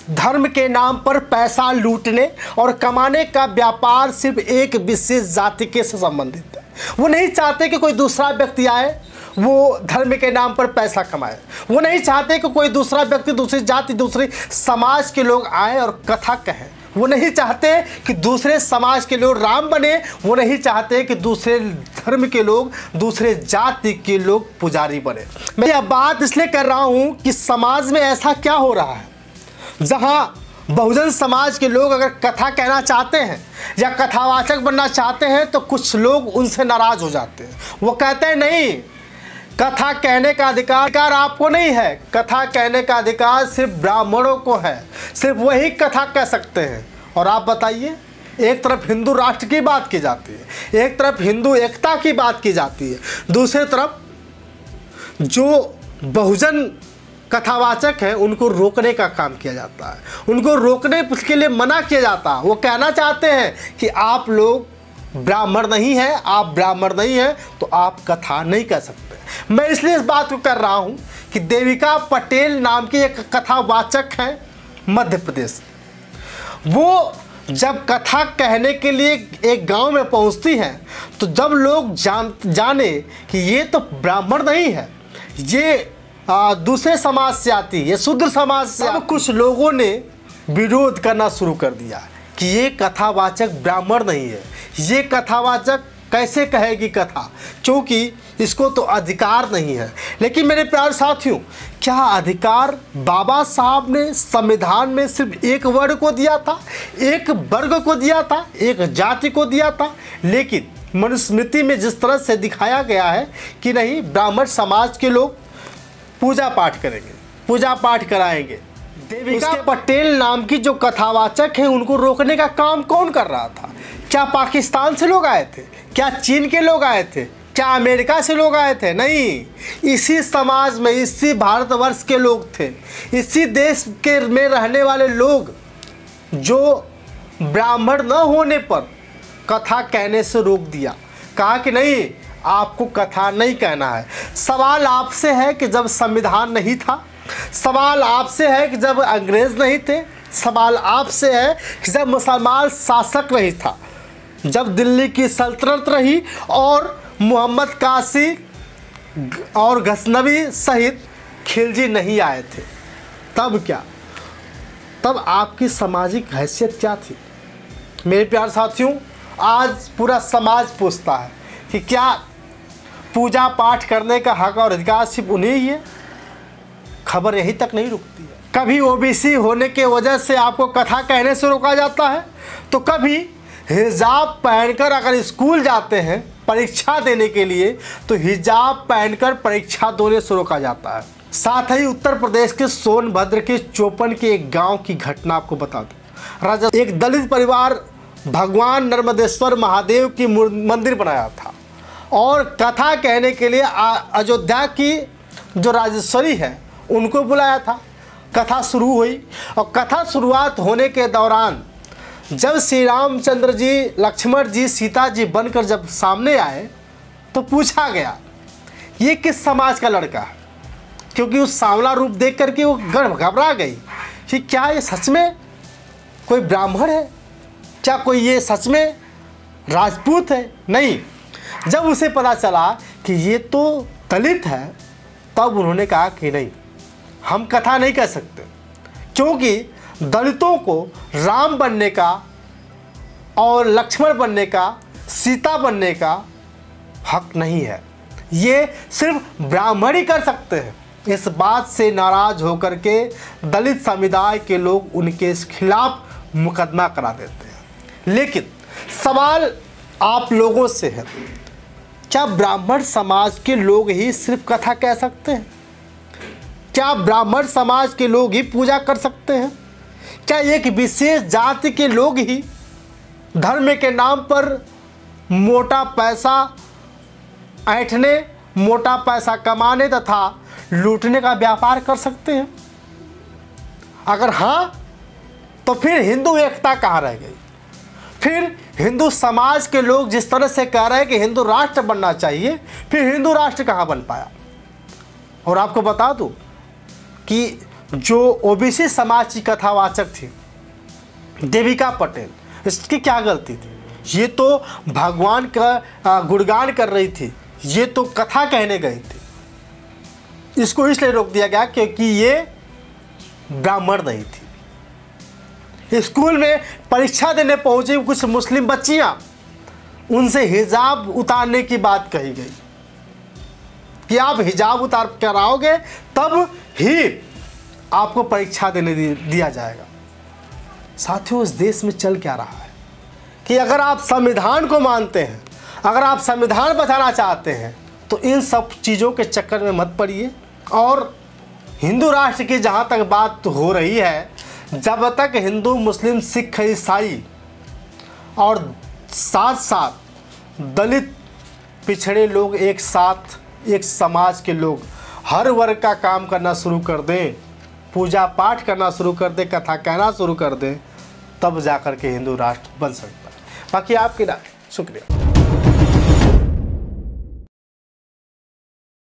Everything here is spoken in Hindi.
धर्म के नाम पर पैसा लूटने और कमाने का व्यापार सिर्फ एक विशेष जाति के से संबंधित है। वो नहीं चाहते कि कोई दूसरा व्यक्ति आए वो धर्म के नाम पर पैसा कमाए। वो नहीं चाहते कि कोई दूसरा व्यक्ति, दूसरी जाति, दूसरे समाज के लोग आए और कथा कहें। वो नहीं चाहते कि दूसरे समाज के लोग राम बने। वो नहीं चाहते कि दूसरे धर्म के लोग, दूसरे जाति के लोग पुजारी बने। मैं यह बात इसलिए कर रहा हूँ कि समाज में ऐसा क्या हो रहा है जहाँ बहुजन समाज के लोग अगर कथा कहना चाहते हैं या कथावाचक बनना चाहते हैं तो कुछ लोग उनसे नाराज़ हो जाते हैं। वो कहते हैं नहीं, कथा कहने का अधिकार आपको नहीं है। कथा कहने का अधिकार सिर्फ ब्राह्मणों को है, सिर्फ वही कथा कह सकते हैं। और आप बताइए, एक तरफ हिंदू राष्ट्र की बात की जाती है, एक तरफ हिंदू एकता की बात की जाती है, दूसरी तरफ जो बहुजन कथावाचक हैं उनको रोकने का काम किया जाता है, उनको रोकने के लिए मना किया जाता है। वो कहना चाहते हैं कि आप लोग ब्राह्मण नहीं हैं, आप ब्राह्मण नहीं हैं तो आप कथा नहीं कह सकते। मैं इसलिए इस बात को कर रहा हूँ कि देविका पटेल नाम की एक कथावाचक हैं मध्य प्रदेश। वो जब कथा कहने के लिए एक गांव में पहुंचती हैं तो जब लोग जाने कि ये तो ब्राह्मण नहीं है, ये दूसरे समाज से आती है, ये शूद्र समाज से, अब कुछ लोगों ने विरोध करना शुरू कर दिया कि ये कथावाचक ब्राह्मण नहीं है, ये कथावाचक कैसे कहेगी कथा, क्योंकि इसको तो अधिकार नहीं है। लेकिन मेरे प्यारे साथियों, क्या अधिकार बाबा साहब ने संविधान में सिर्फ एक वर्ण को दिया था, एक वर्ग को दिया था, एक जाति को दिया था? लेकिन मनुस्मृति में जिस तरह से दिखाया गया है कि नहीं, ब्राह्मण समाज के लोग पूजा पाठ करेंगे, पूजा पाठ कराएंगे। देविका पटेल नाम की जो कथावाचक है उनको रोकने का काम कौन कर रहा था? क्या पाकिस्तान से लोग आए थे? क्या चीन के लोग आए थे? क्या अमेरिका से लोग आए थे? नहीं, इसी समाज में, इसी भारतवर्ष के लोग थे, इसी देश के में रहने वाले लोग जो ब्राह्मण न होने पर कथा कहने से रोक दिया। कहा कि नहीं, आपको कथा नहीं कहना है। सवाल आपसे है कि जब संविधान नहीं था, सवाल आपसे है कि जब अंग्रेज़ नहीं थे, सवाल आपसे है कि जब मुसलमान शासक नहीं था, जब दिल्ली की सल्तनत रही और मोहम्मद काशी और गजनवी सहित खिलजी नहीं आए थे, तब क्या, तब आपकी सामाजिक हैसियत क्या थी? मेरे प्यारे साथियों, आज पूरा समाज पूछता है कि क्या पूजा पाठ करने का हक और अधिकार सिर्फ उन्हें ही है? खबर यहीं तक नहीं रुकती है। कभी ओबीसी होने के वजह से आपको कथा कहने से रोका जाता है, तो कभी हिजाब पहनकर अगर स्कूल जाते हैं परीक्षा देने के लिए तो हिजाब पहनकर परीक्षा देने से रोका जाता है। साथ ही उत्तर प्रदेश के सोनभद्र के चोपन के एक गांव की घटना आपको बता दूं। एक दलित परिवार भगवान नर्मदेश्वर महादेव की मंदिर बनाया था और कथा कहने के लिए अयोध्या की जो राजेश्वरी है उनको बुलाया था। कथा शुरू हुई और कथा शुरुआत होने के दौरान जब श्री रामचंद्र जी, लक्ष्मण जी, सीता जी बनकर जब सामने आए तो पूछा गया ये किस समाज का लड़का है, क्योंकि उस सांवला रूप देख करके वो घबरा गई कि क्या ये सच में कोई ब्राह्मण है, क्या कोई ये सच में राजपूत है? नहीं, जब उसे पता चला कि ये तो दलित है तब उन्होंने कहा कि नहीं, हम कथा नहीं कह सकते, क्योंकि दलितों को राम बनने का और लक्ष्मण बनने का, सीता बनने का हक नहीं है, ये सिर्फ ब्राह्मण ही कर सकते हैं। इस बात से नाराज होकर के दलित समुदाय के लोग उनके खिलाफ मुकदमा करा देते हैं। लेकिन सवाल आप लोगों से है, क्या ब्राह्मण समाज के लोग ही सिर्फ कथा कह सकते हैं? क्या ब्राह्मण समाज के लोग ही पूजा कर सकते हैं? क्या एक विशेष जाति के लोग ही धर्म के नाम पर मोटा पैसा ऐंठने, मोटा पैसा कमाने तथा लूटने का व्यापार कर सकते हैं? अगर हाँ, तो फिर हिंदू एकता कहाँ रह गई? फिर हिंदू समाज के लोग जिस तरह से कह रहे हैं कि हिंदू राष्ट्र बनना चाहिए, फिर हिंदू राष्ट्र कहाँ बन पाया? और आपको बता दूं कि जो ओबीसी समाज की कथावाचक थी देविका पटेल, इसकी क्या गलती थी? ये तो भगवान का गुणगान कर रही थी, ये तो कथा कहने गई थी। इसको इसलिए रोक दिया गया क्योंकि ये ब्राह्मण नहीं थी। स्कूल में परीक्षा देने पहुंची कुछ मुस्लिम बच्चियां, उनसे हिजाब उतारने की बात कही गई कि आप हिजाब उतार कर आओगे तब ही आपको परीक्षा देने दिया जाएगा। साथियों, इस देश में चल क्या रहा है कि अगर आप संविधान को मानते हैं, अगर आप संविधान बचाना चाहते हैं तो इन सब चीज़ों के चक्कर में मत पड़िए। और हिंदू राष्ट्र की जहाँ तक बात हो रही है, जब तक हिंदू, मुस्लिम, सिख, ईसाई और साथ साथ दलित, पिछड़े लोग एक साथ, एक समाज के लोग हर वर्ग का काम करना शुरू कर दें, पूजा पाठ करना शुरू कर दें, कथा कहना शुरू कर दें, तब जाकर के हिंदू राष्ट्र बन सकता है। बाकी आपकी राय। शुक्रिया।